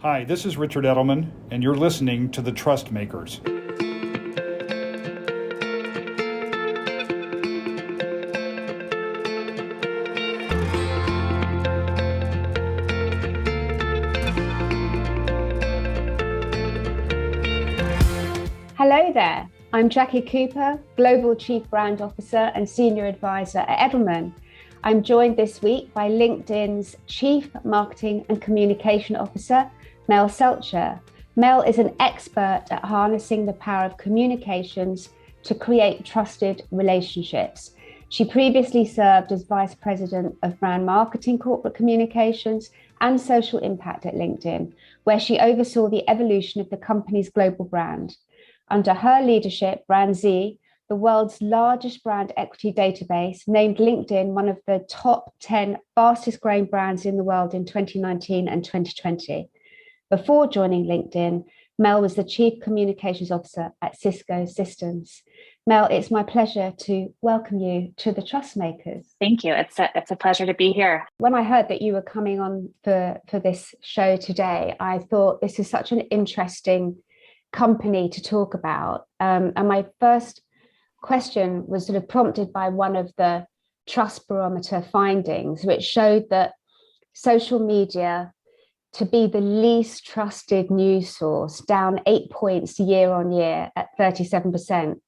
Hi, this is Richard Edelman, and you're listening to The Trust Makers. Hello there, I'm Jackie Cooper, Global Chief Brand Officer and Senior Advisor at Edelman. I'm joined this week by LinkedIn's Chief Marketing and Communication Officer, Mel Selcher. Mel is an expert at harnessing the power of communications to create trusted relationships. She previously served as Vice President of Brand Marketing, Corporate Communications and Social Impact at LinkedIn, where she oversaw the evolution of the company's global brand. Under her leadership, Brand Z, the world's largest brand equity database, named LinkedIn one of the top 10 fastest growing brands in the world in 2019 and 2020. Before joining LinkedIn, Mel was the Chief Communications Officer at Cisco Systems. Mel, it's my pleasure to welcome you to the Trust Makers. Thank you. It's a pleasure to be here. When I heard that you were coming on for this show today, I thought this is such an interesting company to talk about. And my first question was sort of prompted by one of the Trust Barometer findings, which showed that social media to be the least trusted news source, down 8 points year on year at 37%,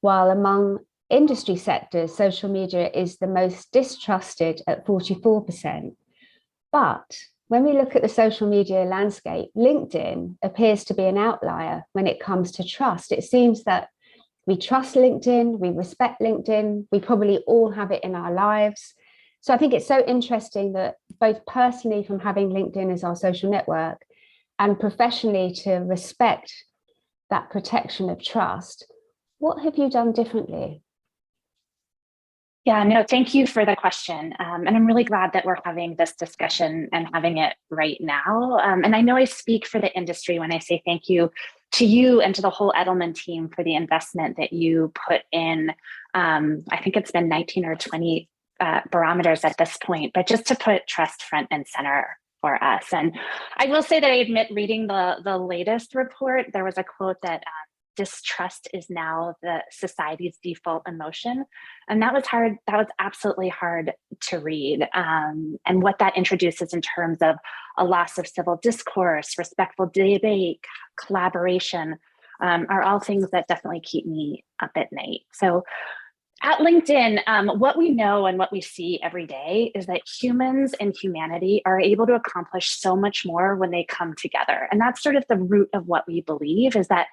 while among industry sectors, social media is the most distrusted at 44%. But when we look at the social media landscape, LinkedIn appears to be an outlier when it comes to trust. It seems that we trust LinkedIn, we respect LinkedIn, we probably all have it in our lives. So I think it's so interesting that both personally from having LinkedIn as our social network and professionally to respect that protection of trust, what have you done differently? Yeah, no, thank you for the question. And I'm really glad that we're having this discussion and having it right now. And I know I speak for the industry when I say thank you to you and to the whole Edelman team for the investment that you put in. I think it's been 19 or 20 barometers at this point, but just to put trust front and center for us. And I will say that I admit reading the latest report, there was a quote that distrust is now the society's default emotion. And that was hard. That was absolutely hard to read. And what that introduces in terms of a loss of civil discourse, respectful debate, collaboration, are all things that definitely keep me up at night. So at LinkedIn, what we know and what we see every day is that humans and humanity are able to accomplish so much more when they come together. And that's sort of the root of what we believe is that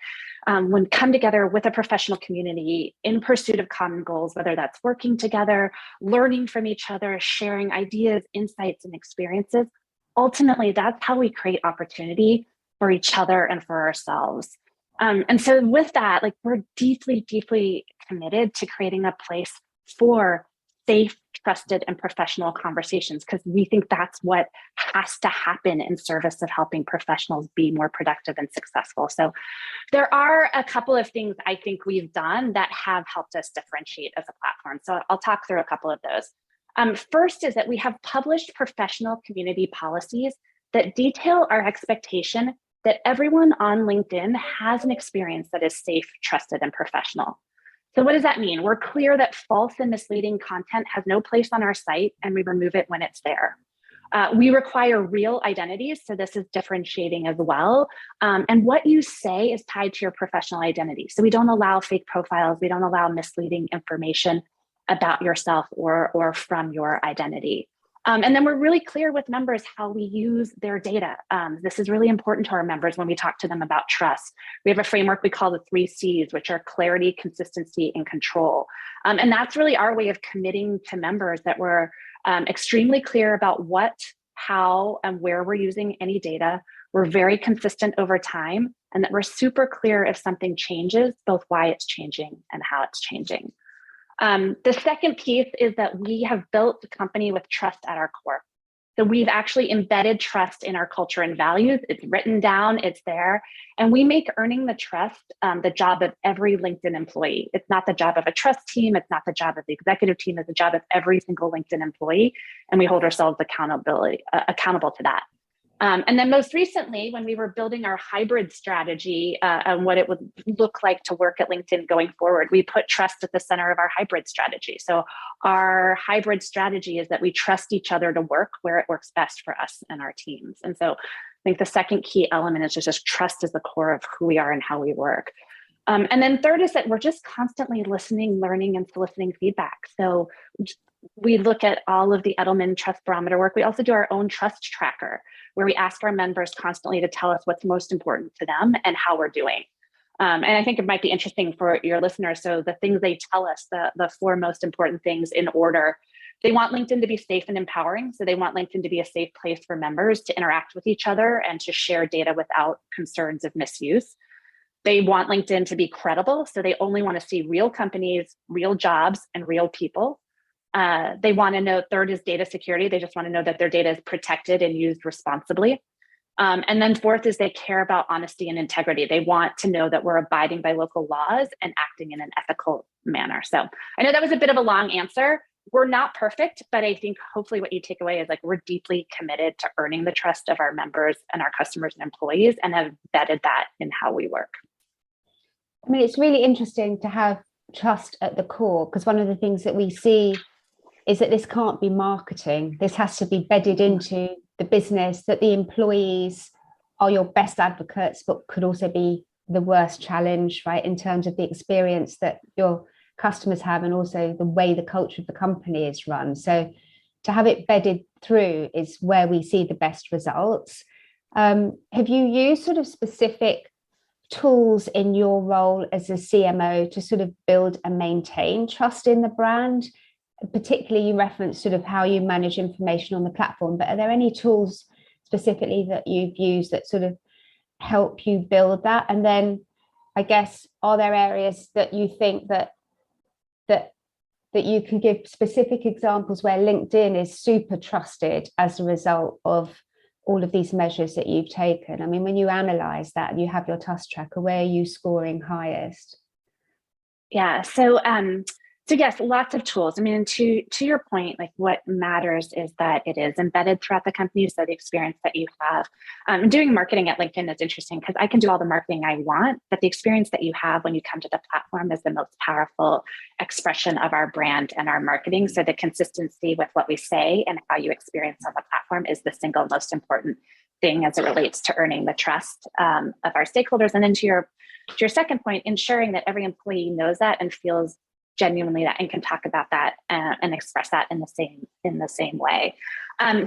when come together with a professional community in pursuit of common goals, whether that's working together, learning from each other, sharing ideas, insights, and experiences, ultimately, that's how we create opportunity for each other and for ourselves. And so with that, like we're deeply, deeply committed to creating a place for safe, trusted, and professional conversations, because we think that's what has to happen in service of helping professionals be more productive and successful. So there are a couple of things I think we've done that have helped us differentiate as a platform. So I'll talk through a couple of those. First is that we have published professional community policies that detail our expectation that everyone on LinkedIn has an experience that is safe, trusted, and professional. So what does that mean? We're clear that false and misleading content has no place on our site, and we remove it when it's there. We require real identities, so this is differentiating as well. And what you say is tied to your professional identity. So we don't allow fake profiles, we don't allow misleading information about yourself or from your identity. And then we're really clear with members how we use their data. This is really important to our members when we talk to them about trust. We have a framework we call the 3 C's, which are clarity, consistency, and control. And that's really our way of committing to members that we're extremely clear about what, how, and where we're using any data. We're very consistent over time, and that we're super clear if something changes, both why it's changing and how it's changing. The second piece is that we have built a company with trust at our core. So we've actually embedded trust in our culture and values. It's written down, it's there. And we make earning the trust the job of every LinkedIn employee. It's not the job of a trust team. It's not the job of the executive team. It's the job of every single LinkedIn employee. And we hold ourselves accountable to that. And then most recently, when we were building our hybrid strategy and what it would look like to work at LinkedIn going forward, we put trust at the center of our hybrid strategy. So our hybrid strategy is that we trust each other to work where it works best for us and our teams. And so I think the second key element is just trust is the core of who we are and how we work. And then third is that we're just constantly listening, learning, and soliciting feedback. So we look at all of the Edelman Trust Barometer work. We also do our own trust tracker, where we ask our members constantly to tell us what's most important to them and how we're doing. And I think it might be interesting for your listeners. So the things they tell us, the four most important things in order: they want LinkedIn to be safe and empowering. So they want LinkedIn to be a safe place for members to interact with each other and to share data without concerns of misuse. They want LinkedIn to be credible. So they only want to see real companies, real jobs, and real people. They want to know, third is data security. They just want to know that their data is protected and used responsibly. And then fourth is they care about honesty and integrity. They want to know that we're abiding by local laws and acting in an ethical manner. So I know that was a bit of a long answer. We're not perfect, but I think hopefully what you take away is like we're deeply committed to earning the trust of our members and our customers and employees, and have vetted that in how we work. I mean, it's really interesting to have trust at the core, because one of the things that we see is that this can't be marketing. This has to be bedded into the business, that the employees are your best advocates, but could also be the worst challenge, right, in terms of the experience that your customers have and also the way the culture of the company is run. So to have it bedded through is where we see the best results. Have you used sort of specific tools in your role as a CMO to sort of build and maintain trust in the brand? Particularly, you referenced sort of how you manage information on the platform, but are there any tools specifically that you've used that sort of help you build that? And then I guess, are there areas that you think that you can give specific examples where LinkedIn is super trusted as a result of all of these measures that you've taken? I mean, when you analyze that and you have your trust tracker, where are you scoring highest? Yeah, so yes, lots of tools. I mean, to your point, like what matters is that it is embedded throughout the company. So the experience that you have doing marketing at LinkedIn is interesting because I can do all the marketing I want, but the experience that you have when you come to the platform is the most powerful expression of our brand and our marketing. So the consistency with what we say and how you experience on the platform is the single most important thing as it relates to earning the trust of our stakeholders. And then to your second point, ensuring that every employee knows that and feels genuinely that and can talk about that and express that in the same way.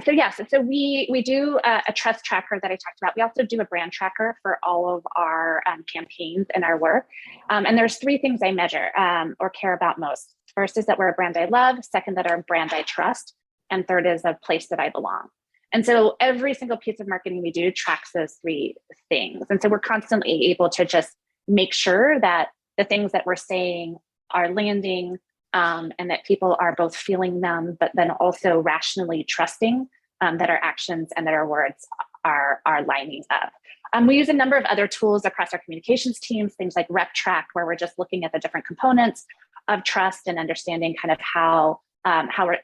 So we do a trust tracker that I talked about. We also do a brand tracker for all of our campaigns and our work. And there's three things I measure or care about most. First is that we're a brand I love. Second, that our brand I trust. And third is a place that I belong. And so every single piece of marketing we do tracks those three things. And so we're constantly able to just make sure that the things that we're saying are landing and that people are both feeling them, but then also rationally trusting that our actions and that our words are lining up. We use a number of other tools across our communications teams, things like Rep Track, where we're just looking at the different components of trust and understanding kind of how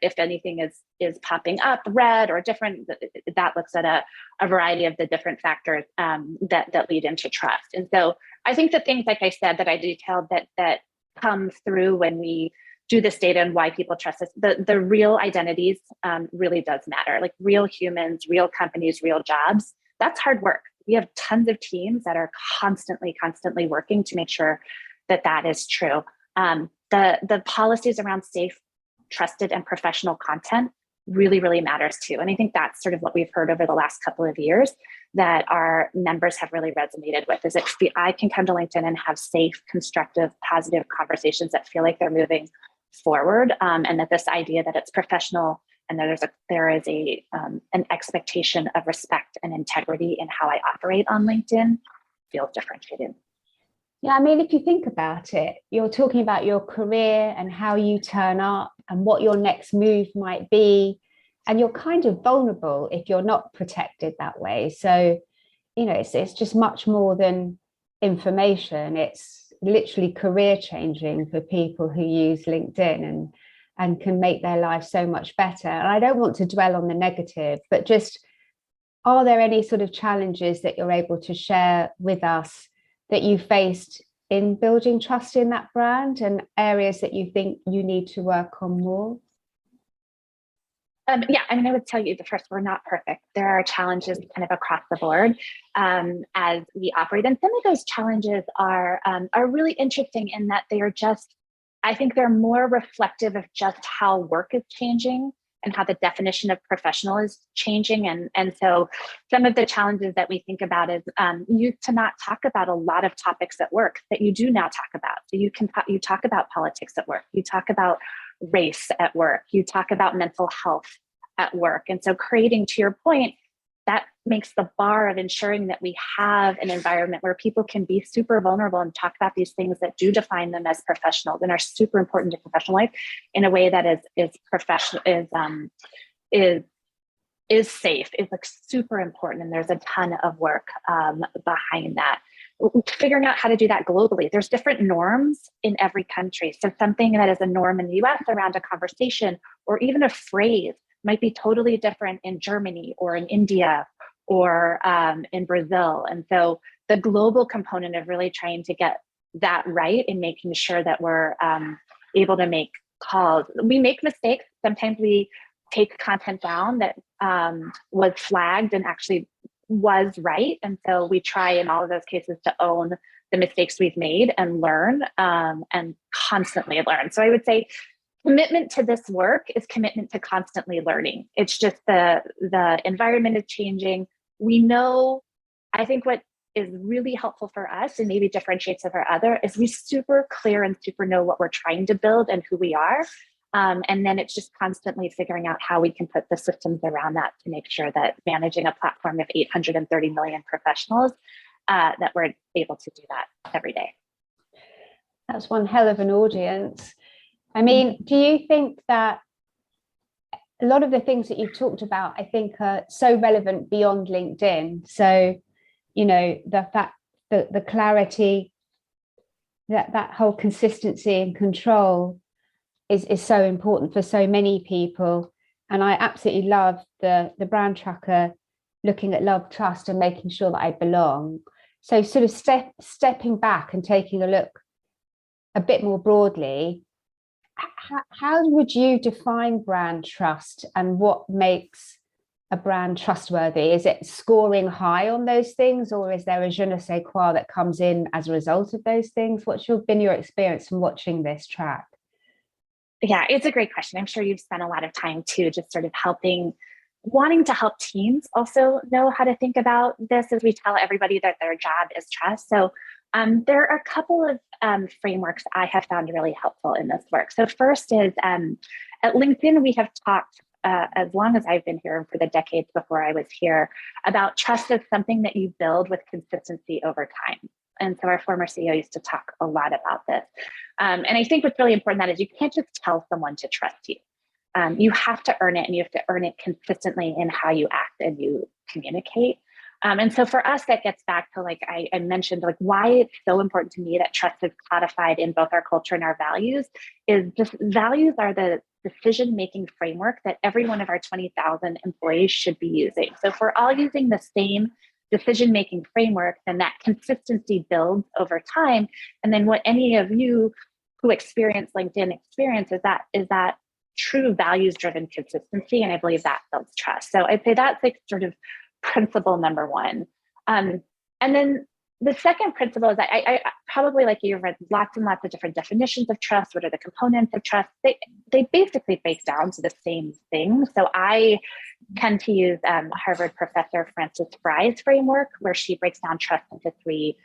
if anything is popping up red or different, that looks at a variety of the different factors that lead into trust. And so I think the things, like I said, that I detailed that come through when we do this data and why people trust us, the real identities really does matter. Like real humans, real companies, real jobs, that's hard work. We have tons of teams that are constantly working to make sure that is true. The policies around safe, trusted, and professional content really matters too. And I think that's sort of what we've heard over the last couple of years that our members have really resonated with, is that I can come to LinkedIn and have safe, constructive, positive conversations that feel like they're moving forward. And that this idea that it's professional and that there is an expectation of respect and integrity in how I operate on LinkedIn feels differentiated. Yeah, I mean, if you think about it, you're talking about your career and how you turn up and what your next move might be. And you're kind of vulnerable if you're not protected that way. So, it's just much more than information. It's literally career changing for people who use LinkedIn and can make their life so much better. And I don't want to dwell on the negative, but just are there any sort of challenges that you're able to share with us that you faced in building trust in that brand, and areas that you think you need to work on more? Yeah, I mean, I would tell you the first, we're not perfect. There are challenges kind of across the board as we operate. And some of those challenges are really interesting in that they are just, I think they're more reflective of just how work is changing and how the definition of professional is changing. And so some of the challenges that we think about is used to not talk about a lot of topics at work that you do now talk about. So you talk about politics at work, you talk about race at work, you talk about mental health at work. And so creating, to your point, that makes the bar of ensuring that we have an environment where people can be super vulnerable and talk about these things that do define them as professionals and are super important to professional life in a way that is professional, is safe, is like super important. And there's a ton of work behind that. Figuring out how to do that globally. There's different norms in every country. So something that is a norm in the US around a conversation or even a phrase might be totally different in Germany or in India or in Brazil. And so the global component of really trying to get that right and making sure that we're able to make calls. We make mistakes. Sometimes we take content down that was flagged and actually was right. And so we try in all of those cases to own the mistakes we've made and learn and constantly learn. So I would say commitment to this work is commitment to constantly learning. It's just the environment is changing. We know, I think what is really helpful for us and maybe differentiates us from other is we super clear and super know what we're trying to build and who we are. And then it's just constantly figuring out how we can put the systems around that to make sure that managing a platform of 830 million professionals, that we're able to do that every day. That's one hell of an audience. I mean, do you think that a lot of the things that you've talked about, I think, are so relevant beyond LinkedIn? So, you know, the fact that the clarity, that whole consistency and control is so important for so many people. And I absolutely love the brand tracker looking at love, trust, and making sure that I belong. So sort of stepping back and taking a look a bit more broadly, how would you define brand trust, and what makes a brand trustworthy? Is it scoring high on those things, or is there a je ne sais quoi that comes in as a result of those things? What's been your experience from watching this track? Yeah, it's a great question. I'm sure you've spent a lot of time too, just sort of wanting to help teams also know how to think about this as we tell everybody that their job is trust. So there are a couple of frameworks I have found really helpful in this work. So first is at LinkedIn, we have talked as long as I've been here and for the decades before I was here about trust as something that you build with consistency over time. And so our former CEO used to talk a lot about this. And I think what's really important that is you can't just tell someone to trust you. You have to earn it, and you have to earn it consistently in how you act and you communicate. And so for us, that gets back to, like I mentioned, like why it's so important to me that trust is codified in both our culture and our values is just values are the decision-making framework that every one of our 20,000 employees should be using. So if we're all using the same decision-making framework, then that consistency builds over time. And then what any of you who experience LinkedIn experience is that true values-driven consistency. And I believe that builds trust. So I'd say that's like sort of principle number one. And then the second principle is I probably, like you've read lots and lots of different definitions of trust. What are the components of trust? They basically break down to the same thing. So I tend to use Harvard professor Frances Fry's framework, where she breaks down trust into three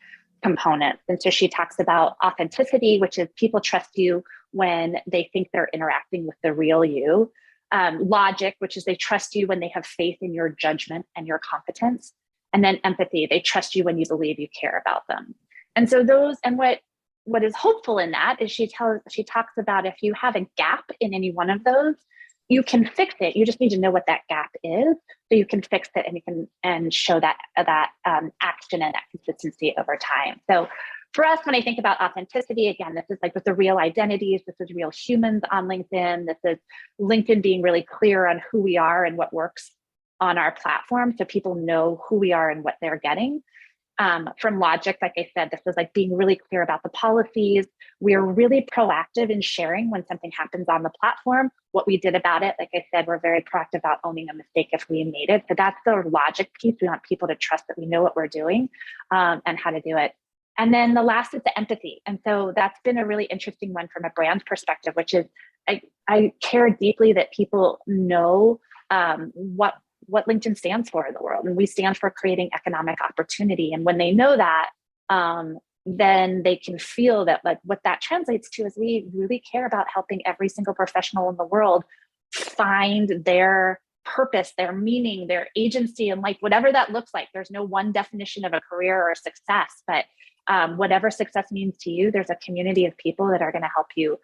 components. And so she talks about authenticity, which is people trust you when they think they're interacting with the real you. Logic, which is they trust you when they have faith in your judgment and your competence. And then empathy, they trust you when you believe you care about them. And so those, and what is hopeful in that is she talks about if you have a gap in any one of those, you can fix it. You just need to know what that gap is, so you can fix it and you can show that action and that consistency over time. So for us, when I think about authenticity, again, this is like with the real identities, this is real humans on LinkedIn. This is LinkedIn being really clear on who we are and what works on our platform so people know who we are and what they're getting. From Logic, like I said, this was like being really clear about the policies. We're really proactive in sharing when something happens on the platform, what we did about it. Like I said, we're very proactive about owning a mistake if we made it. So that's the Logic piece. We want people to trust that we know what we're doing and how to do it. And then the last is the empathy. And so that's been a really interesting one from a brand perspective, which is I care deeply that people know what LinkedIn stands for in the world. And we stand for creating economic opportunity. And when they know that, then they can feel that like what that translates to is we really care about helping every single professional in the world find their purpose, their meaning, their agency, and like whatever that looks like. There's no one definition of a career or a success, but whatever success means to you, there's a community of people that are going to help you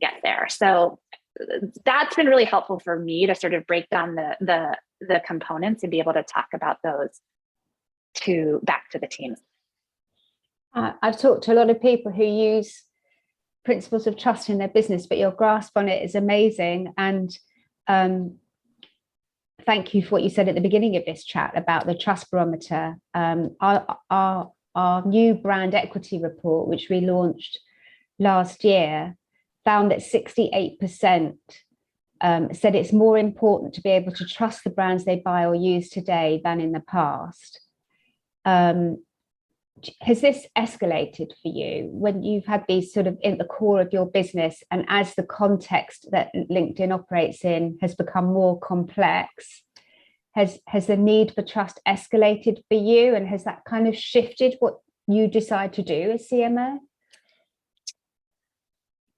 get there. So that's been really helpful for me to sort of break down the components and be able to talk about those back to the teams. I've talked to a lot of people who use principles of trust in their business, but your grasp on it is amazing. And thank you for what you said at the beginning of this chat about the trust barometer. Our new brand equity report, which we launched last year, found that 68% said it's more important to be able to trust the brands they buy or use today than in the past. Has this escalated for you when you've had these sort of in the core of your business, and as the context that LinkedIn operates in has become more complex, has the need for trust escalated for you, and has that kind of shifted what you decide to do as CMO?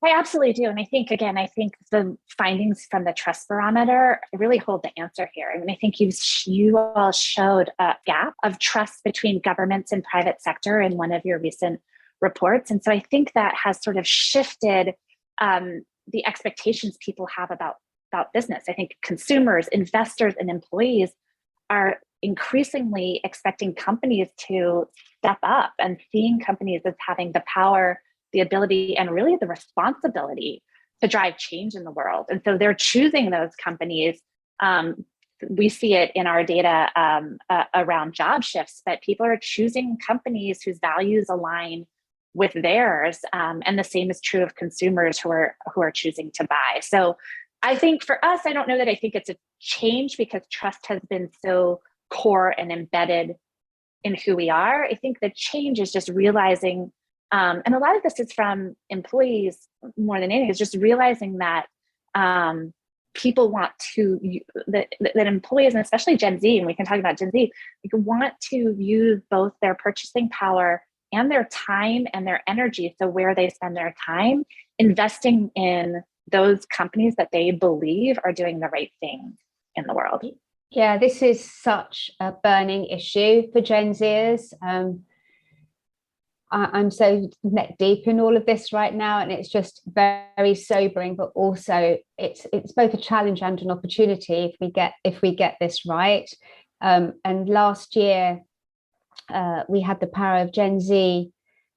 I absolutely do. And I think the findings from the trust barometer really hold the answer here. I mean, I think you all showed a gap of trust between governments and private sector in one of your recent reports. And so I think that has sort of shifted the expectations people have about business. I think consumers, investors, and employees are increasingly expecting companies to step up and seeing companies as having the power, the ability, and really the responsibility to drive change in the world. And so they're choosing those companies. We see it in our data around job shifts, but people are choosing companies whose values align with theirs. And the same is true of consumers who are choosing to buy. So I think for us, I don't know that I think it's a change because trust has been so core and embedded in who we are. I think the change is just realizing, and a lot of this is from employees more than anything, is just realizing that people want that employees, and especially Gen Z, and we can talk about Gen Z, want to use both their purchasing power and their time and their energy. So where they spend their time investing in those companies that they believe are doing the right thing in the world. Yeah, this is such a burning issue for Gen Zers. I'm so neck deep in all of this right now, and it's just very sobering, but also it's both a challenge and an opportunity if we get this right. And last year we had the Power of Gen Z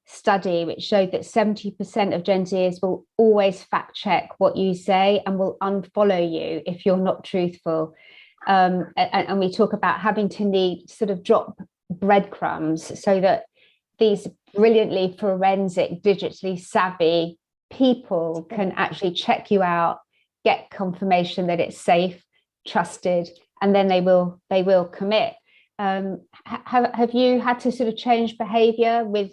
study, which showed that 70% of Gen Zers will always fact check what you say and will unfollow you if you're not truthful. And we talk about having to need sort of drop breadcrumbs so that these brilliantly forensic, digitally savvy people can actually check you out, get confirmation that it's safe, trusted, and then they will commit. Have you had to sort of change behavior with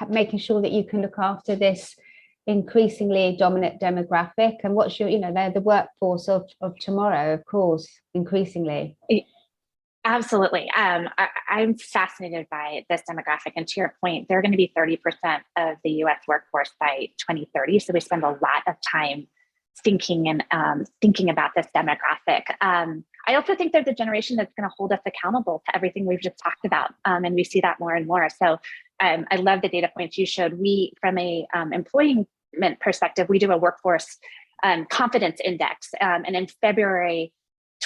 making sure that you can look after this increasingly dominant demographic? And what's your, they're the workforce of tomorrow, of course, increasingly. Absolutely. I'm fascinated by this demographic. And to your point, they're going to be 30% of the US workforce by 2030. So we spend a lot of time thinking about this demographic. I also think there's a generation that's going to hold us accountable to everything we've just talked about. And we see that more and more. So I love the data points you showed. We, from a employment perspective, we do a workforce confidence index. And in February,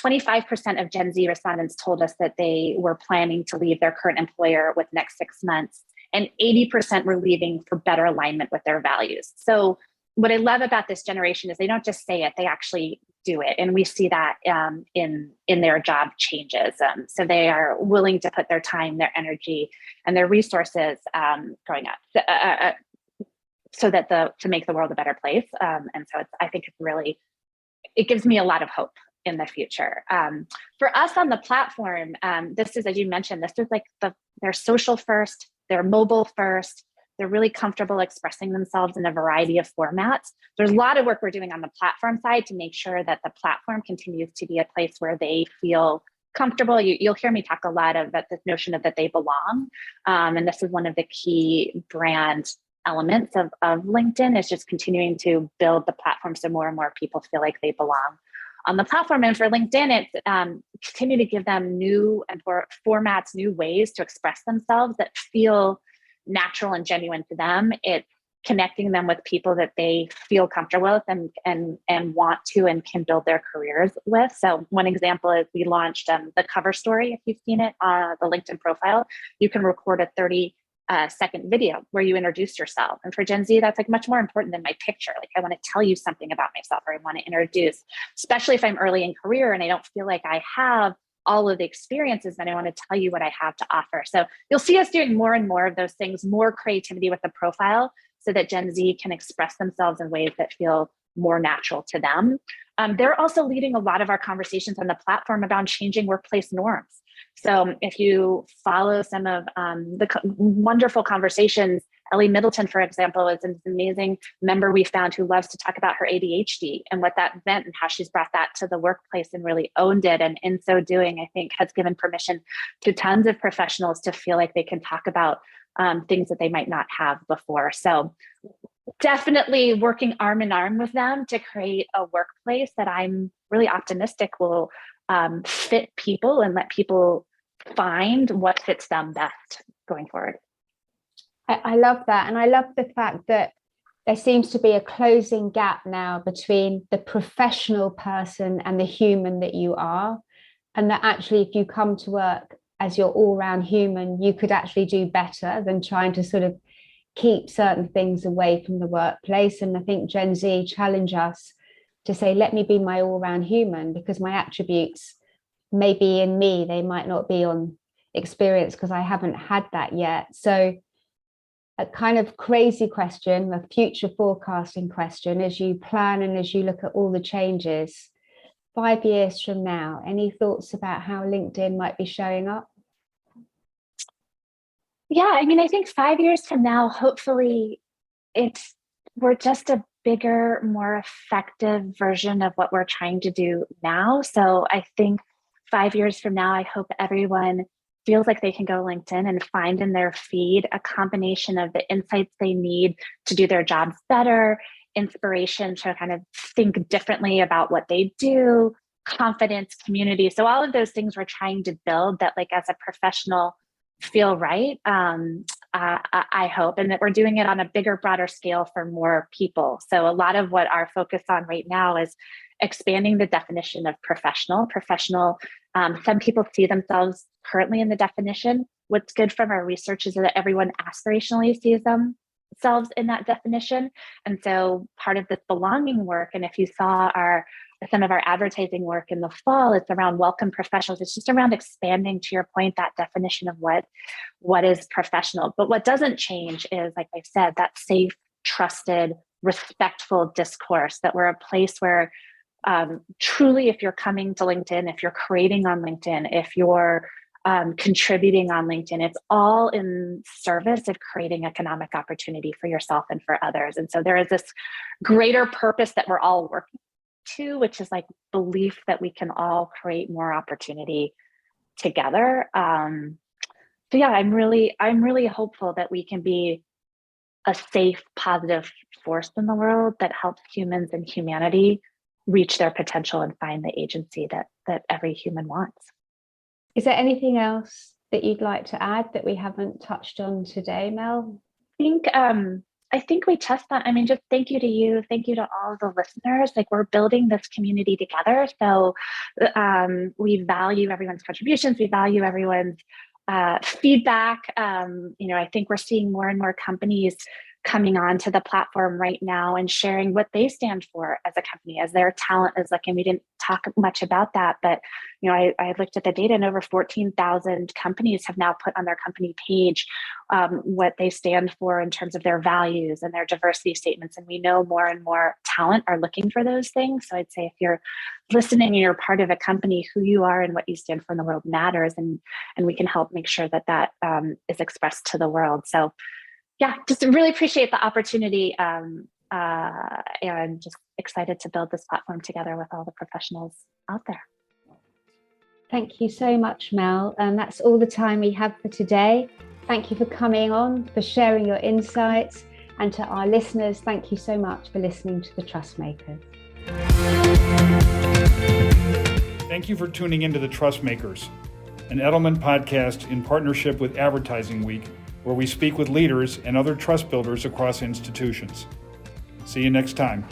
25% of Gen Z respondents told us that they were planning to leave their current employer with next 6 months, and 80% were leaving for better alignment with their values. So what I love about this generation is they don't just say it, they actually do it. And we see that in their job changes. So they are willing to put their time, their energy, and their resources growing up so that to make the world a better place. And so I think it's really, it gives me a lot of hope in the future. For us on the platform, this is, as you mentioned, this is like they're social first, they're mobile first, they're really comfortable expressing themselves in a variety of formats. There's a lot of work we're doing on the platform side to make sure that the platform continues to be a place where they feel comfortable. You'll hear me talk a lot about this notion of that they belong. And this is one of the key brand elements of LinkedIn, is just continuing to build the platform so more and more people feel like they belong on the platform. And for LinkedIn, it's continue to give them new and formats, new ways to express themselves that feel natural and genuine to them. It's connecting them with people that they feel comfortable with and want to and can build their careers with. So one example is we launched the cover story. If you've seen it on the LinkedIn profile, you can record a 30-second video where you introduce yourself. And for Gen Z, that's like much more important than my picture. Like, I want to tell you something about myself, or I want to introduce, especially if I'm early in career and I don't feel like I have all of the experiences, then I want to tell you what I have to offer. So you'll see us doing more and more of those things, more creativity with the profile, so that Gen Z can express themselves in ways that feel more natural to them. They're also leading a lot of our conversations on the platform about changing workplace norms. So if you follow some of the wonderful conversations, Ellie Middleton, for example, is an amazing member we found who loves to talk about her ADHD and what that meant and how she's brought that to the workplace and really owned it. And in so doing, I think has given permission to tons of professionals to feel like they can talk about things that they might not have before. So definitely working arm in arm with them to create a workplace that I'm really optimistic will fit people and let people find what fits them best going forward. I love that. And I love the fact that there seems to be a closing gap now between the professional person and the human that you are. And that actually, if you come to work as your all-round human, you could actually do better than trying to sort of keep certain things away from the workplace. And I think Gen Z challenge us to say, let me be my all-round human, because my attributes may be in me, they might not be on experience because I haven't had that yet. So a kind of crazy question, a future forecasting question, as you plan and as you look at all the changes, 5 years from now, any thoughts about how LinkedIn might be showing up? Yeah, I mean, I think 5 years from now, hopefully we're just a bigger, more effective version of what we're trying to do now. So I think 5 years from now, I hope everyone feels like they can go LinkedIn and find in their feed a combination of the insights they need to do their jobs better, inspiration to kind of think differently about what they do, confidence, community. So all of those things we're trying to build that, like, as a professional, feel right. I hope, and that we're doing it on a bigger, broader scale for more people. So a lot of what our focus on right now is expanding the definition of professional. Some people see themselves currently in the definition. What's good from our research is that everyone aspirationally sees themselves in that definition. And so part of this belonging work, and if you saw some of our advertising work in the fall, it's around welcome professionals. It's just around expanding, to your point, that definition of what is professional. But what doesn't change is, like I said, that safe, trusted, respectful discourse, that we're a place where truly, if you're coming to LinkedIn, if you're creating on LinkedIn, if you're contributing on LinkedIn, it's all in service of creating economic opportunity for yourself and for others. And so there is this greater purpose that we're all working to, which is like belief that we can all create more opportunity together. So yeah, I'm really hopeful that we can be a safe, positive force in the world that helps humans and humanity reach their potential and find the agency that every human wants. Is there anything else that you'd like to add that we haven't touched on today, Mel? I think we touched on, I mean, just thank you to you. Thank you to all the listeners. Like, we're building this community together. So we value everyone's contributions. We value everyone's feedback. I think we're seeing more and more companies coming on to the platform right now and sharing what they stand for as a company, as their talent is looking. We didn't talk much about that, but I looked at the data, and over 14,000 companies have now put on their company page what they stand for in terms of their values and their diversity statements. And we know more and more talent are looking for those things. So I'd say if you're listening and you're part of a company, who you are and what you stand for in the world matters, and we can help make sure that is expressed to the world. So yeah, just really appreciate the opportunity and just excited to build this platform together with all the professionals out there. Thank you so much, Mel. That's all the time we have for today. Thank you for coming on, for sharing your insights. And to our listeners, thank you so much for listening to The Trust Makers. Thank you for tuning into The Trust Makers, an Edelman podcast in partnership with Advertising Week, where we speak with leaders and other trust builders across institutions. See you next time.